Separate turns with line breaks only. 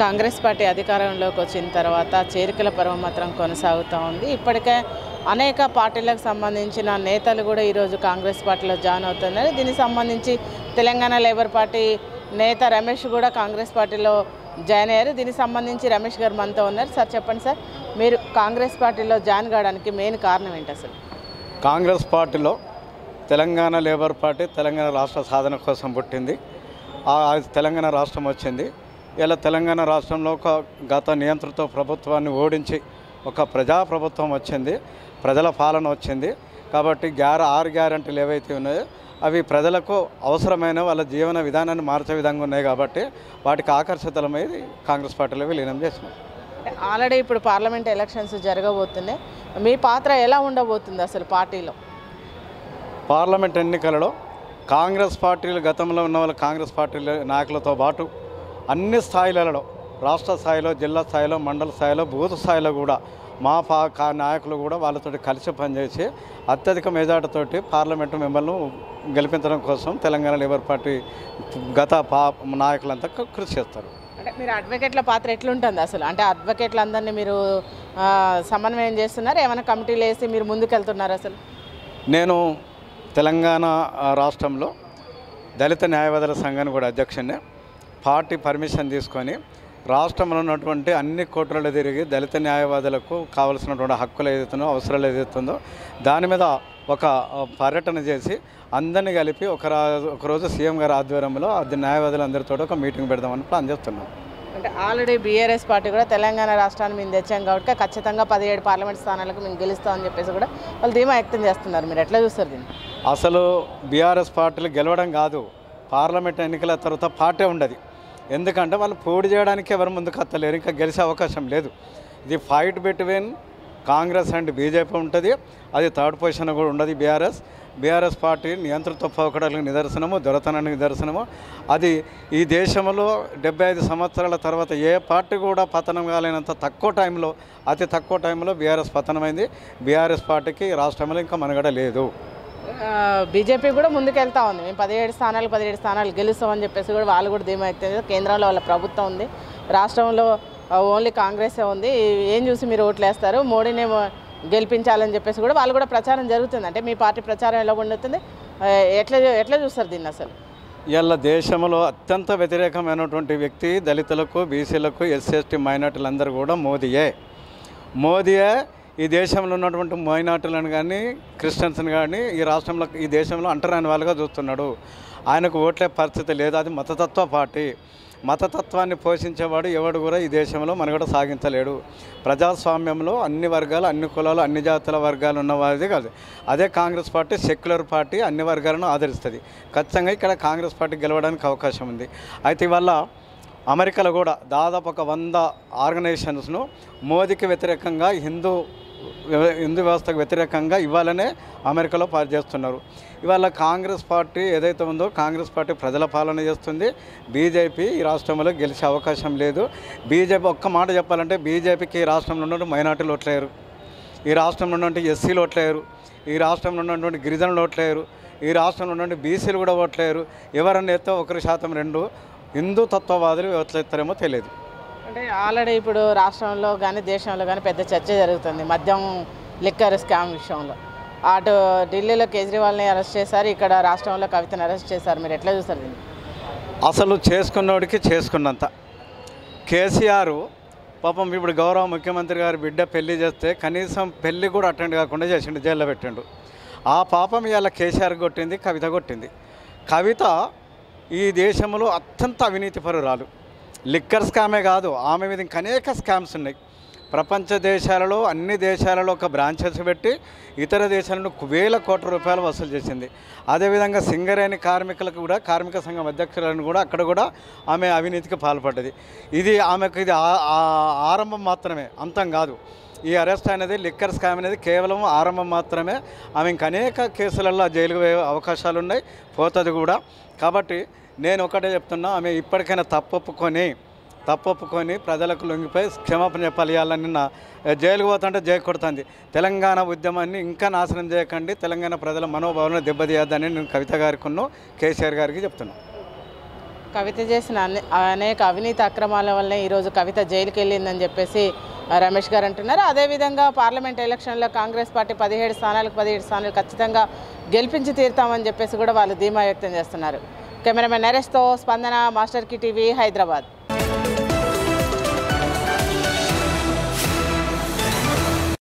Congress party అధికారంలోకి వచ్చిన తర్వాత చేరికల పర్వం మాత్రం కొనసాగుతూ ఉంది. ఇప్పటికే అనేక పార్టీలకు సంబంధించిన నేతలు కూడా ఈరోజు కాంగ్రెస్ పార్టీలో జాయిన్ అవుతున్నారు. దీనికి సంబంధించి తెలంగాణ లేబర్ పార్టీ నేత రమేష్ కూడా కాంగ్రెస్ పార్టీలో జాయిన్ అయ్యారు. దీనికి సంబంధించి రమేష్ గారు మనతో ఉన్నారు. సార్ చెప్పండి సార్, మీరు కాంగ్రెస్ పార్టీలో జాయిన్ కావడానికి మెయిన్ కారణం ఏంటి? అసలు
కాంగ్రెస్ పార్టీలో తెలంగాణ లేబర్ పార్టీ తెలంగాణ రాష్ట్ర సాధన కోసం పుట్టింది. తెలంగాణ రాష్ట్రం వచ్చింది. ఇలా తెలంగాణ రాష్ట్రంలో ఒక గత నియంత్రిత ప్రభుత్వాన్ని ఓడించి ఒక ప్రజాప్రభుత్వం వచ్చింది, ప్రజల పాలన వచ్చింది. కాబట్టి 6 గ్యారంటీలు ఏవైతే ఉన్నాయో అవి ప్రజలకు అవసరమైన వాళ్ళ జీవన విధానాన్ని మార్చే విధంగా ఉన్నాయి. కాబట్టి వాటికి ఆకర్షితులమై కాంగ్రెస్ పార్టీలో విలీనం చేసినాం.
ఆల్రెడీ ఇప్పుడు పార్లమెంట్ ఎలక్షన్స్ జరగబోతున్నాయి. మీ పాత్ర ఎలా ఉండబోతుంది అసలు పార్టీలో?
పార్లమెంట్ ఎన్నికలలో కాంగ్రెస్ పార్టీలు గతంలో ఉన్న వాళ్ళ కాంగ్రెస్ పార్టీల నాయకులతో పాటు అన్ని స్థాయిలలో, రాష్ట్ర స్థాయిలో, జిల్లా స్థాయిలో, మండల స్థాయిలో, బూత్ స్థాయిలో కూడా మా నాయకులు కూడా వాళ్ళతో కలిసి పనిచేసి అత్యధిక మెజార్టీతోటి పార్లమెంటు మెంబర్లను గెలిపించడం కోసం తెలంగాణ లేబర్ పార్టీ గత నాయకులంతా కృషి చేస్తారు.
అంటే మీరు అడ్వకేట్ల పాత్ర ఎట్లుంటుంది అసలు? అంటే అడ్వకేట్లందరినీ మీరు సమన్వయం చేస్తున్నారు, ఏమైనా కమిటీలు వేసి మీరు ముందుకెళ్తున్నారు? అసలు
నేను తెలంగాణ రాష్ట్రంలో దళిత న్యాయవాదుల సంఘాన్ని కూడా అధ్యక్షుడిని. పార్టీ పర్మిషన్ తీసుకొని రాష్ట్రంలో ఉన్నటువంటి అన్ని కోర్టులలో తిరిగి దళిత న్యాయవాదులకు కావలసినటువంటి హక్కులు ఏదైతుందో, అవసరాలు ఏదైతుందో దాని మీద ఒక పర్యటన చేసి అందరినీ కలిపి ఒకరోజు సీఎం గారి ఆధ్వర్యంలో న్యాయవాదులందరితో ఒక మీటింగ్ పెడదామని ప్లాన్ చేస్తున్నాం.
అంటే ఆల్రెడీ బీఆర్ఎస్ పార్టీ కూడా తెలంగాణ రాష్ట్రాన్ని మేము తెచ్చాం కాబట్టి ఖచ్చితంగా 17 పార్లమెంట్ స్థానాలకు మేము గెలుస్తామని చెప్పేసి కూడా వాళ్ళు ధీమా వ్యక్తం చేస్తున్నారు. మీరు ఎట్లా చూస్తారు దీన్ని?
అసలు బీఆర్ఎస్ పార్టీలు గెలవడం కాదు, పార్లమెంట్ ఎన్నికల తర్వాత పార్టీ ఉండదు. ఎందుకంటే వాళ్ళు పోటీ చేయడానికి ఎవరు ముందుకు వస్తలేరు, ఇంకా గెలిచే అవకాశం లేదు. ఇది fight between Congress and BJP ఉంటుంది. అది థర్డ్ పొజిషన్ కూడా ఉండదు. బీఆర్ఎస్ పార్టీ నియంత్రిత పోకడలకు నిదర్శనము, దొరతనానికి నిదర్శనము. అది ఈ దేశంలో 75 సంవత్సరాల తర్వాత ఏ పార్టీ కూడా పతనం కాలేనంత అతి తక్కువ టైంలో బీఆర్ఎస్ పతనమైంది. బీఆర్ఎస్ పార్టీకి రాష్ట్రంలో ఇంకా మనుగడ లేదు.
బీజేపీ కూడా ముందుకెళ్తా ఉంది. మేము 17 స్థానాలు గెలుస్తామని చెప్పేసి కూడా వాళ్ళు కూడా ధీమా వ్యక్తం. కేంద్రంలో వాళ్ళ ప్రభుత్వం ఉంది, రాష్ట్రంలో ఓన్లీ కాంగ్రెసే ఉంది. ఏం చూసి మీరు ఓట్లు వేస్తారు, మోడీని గెలిపించాలని చెప్పేసి కూడా వాళ్ళు కూడా ప్రచారం జరుగుతుంది. అంటే మీ పార్టీ ప్రచారం ఎలా ఉండుతుంది, ఎట్లా చూస్తారు దీన్ని? అసలు
ఇలా దేశంలో అత్యంత వ్యతిరేకమైనటువంటి వ్యక్తి దళితులకు, బీసీలకు, ఎస్సీ మైనార్టీలందరూ కూడా మోదీయే ఈ దేశంలో ఉన్నటువంటి మైనార్టీలను కానీ, క్రిస్టియన్స్ని కానీ ఈ దేశంలో అంటరాని వాళ్ళుగా చూస్తున్నాడు. ఆయనకు ఓట్లే పరిస్థితి లేదు. అది మతతత్వ పార్టీ. మతతత్వాన్ని పోషించేవాడు ఎవడు కూడా ఈ దేశంలో మనుగడ సాగించలేడు. ప్రజాస్వామ్యంలో అన్ని వర్గాలు, అన్ని కులాలు, అన్ని జాతుల వర్గాలు ఉన్నవారిది కాదు. అదే కాంగ్రెస్ పార్టీ సెక్యులర్ పార్టీ, అన్ని వర్గాలను ఆదరిస్తుంది. ఖచ్చితంగా ఇక్కడ కాంగ్రెస్ పార్టీ గెలవడానికి అవకాశం ఉంది. అయితే ఇవాళ అమెరికాలో కూడా దాదాపు ఒక 100 ఆర్గనైజేషన్స్ను మోదీకి వ్యతిరేకంగా, హిందూ వ్యవస్థకు వ్యతిరేకంగా ఇవాళనే అమెరికాలో పనిచేస్తున్నారు. ఇవాళ కాంగ్రెస్ పార్టీ ఏదైతే ఉందో కాంగ్రెస్ పార్టీ ప్రజల పాలన చేస్తుంది. బీజేపీ ఈ రాష్ట్రంలో గెలిచే అవకాశం లేదు. బీజేపీ ఒక్క మాట చెప్పాలంటే బీజేపీకి ఈ రాష్ట్రంలో ఉన్నటువంటి మైనార్టీలు ఓట్లేరు, ఈ రాష్ట్రంలో ఉన్నటువంటి ఎస్సీలు ఓట్లేరు, ఈ రాష్ట్రంలో ఉన్నటువంటి గిరిజనులు ఓట్లేరు, ఈ రాష్ట్రంలో ఉన్నటువంటి బీసీలు కూడా ఓట్లేరు. ఎవరన్నా ఎత్తే 1% 2 హిందూ తత్వవాదులు ఓట్లేస్తారేమో తెలియదు.
అంటే ఆల్రెడీ ఇప్పుడు రాష్ట్రంలో కానీ దేశంలో కానీ పెద్ద చర్చ జరుగుతుంది మద్యం లిక్కర్ స్కామ్ విషయంలో. అటు ఢిల్లీలో కేజ్రీవాల్ని అరెస్ట్ చేశారు, ఇక్కడ రాష్ట్రంలో కవితను అరెస్ట్ చేశారు. మీరు ఎట్లా చూస్తారు దీన్ని?
అసలు చేసుకున్నోడికి చేసుకున్నంత. కేసీఆర్ పాపం ఇప్పుడు గౌరవ ముఖ్యమంత్రి గారి బిడ్డ పెళ్లి చేస్తే కనీసం పెళ్లి కూడా అటెండ్ కాకుండా చేసిండు, జైల్లో పెట్టిండు. ఆ పాపం ఇవాళ కేసీఆర్ కొట్టింది, కవిత కొట్టింది. కవిత ఈ దేశంలో అత్యంత అవినీతిపరురాలు. లిక్కర్ స్కామే కాదు, ఆమె మీద ఇంకా అనేక స్కామ్స్ ఉన్నాయి. ప్రపంచ దేశాలలో, అన్ని దేశాలలో ఒక బ్రాంచెస్ పెట్టి ఇతర దేశాలను 1000 కోట్ల రూపాయలు వసూలు చేసింది. అదేవిధంగా సింగరేణి కార్మికులకు కూడా, కార్మిక సంఘం అధ్యక్షులను కూడా అక్కడ కూడా ఆమె అవినీతికి పాల్పడ్డది. ఆమెకు ఇది ఆరంభం మాత్రమే, అంతం కాదు. ఈ అరెస్ట్ అనేది, లిక్కర్ స్కామ్ అనేది కేవలం ఆరంభం మాత్రమే. ఆమె ఇంకా అనేక కేసులలో జైలుకు పోయే అవకాశాలు ఉన్నాయి, పోతుంది కూడా. కాబట్టి నేను ఒకటే చెప్తున్నా, ఆమె ఇప్పటికైనా తప్పొప్పుకొని ప్రజలకు లొంగిపోయి క్షమాపణ చెప్పాలి. నిన్న జైలుకు పోతుంటే జైలు కొడుతుంది. తెలంగాణ ఉద్యమాన్ని ఇంకా నాశనం చేయకండి, తెలంగాణ ప్రజల మనోభావాలను దెబ్బతీయద్దని నేను కవిత గారికి, కేసీఆర్ గారికి చెప్తున్నాను.
కవిత చేసిన అనేక అవినీతి అక్రమాల వల్లే ఈరోజు కవిత జైలుకి వెళ్ళిందని చెప్పేసి రమేష్ గారు అంటున్నారు. అదేవిధంగా పార్లమెంట్ ఎలక్షన్లో కాంగ్రెస్ పార్టీ 17 స్థానాలు ఖచ్చితంగా గెలిపించి తీరుతామని చెప్పేసి కూడా వాళ్ళు ధీమా వ్యక్తం చేస్తున్నారు. కెమెరామెన్ నరేష్తో స్పందన, మాస్టర్ కి టీవీ, హైదరాబాద్.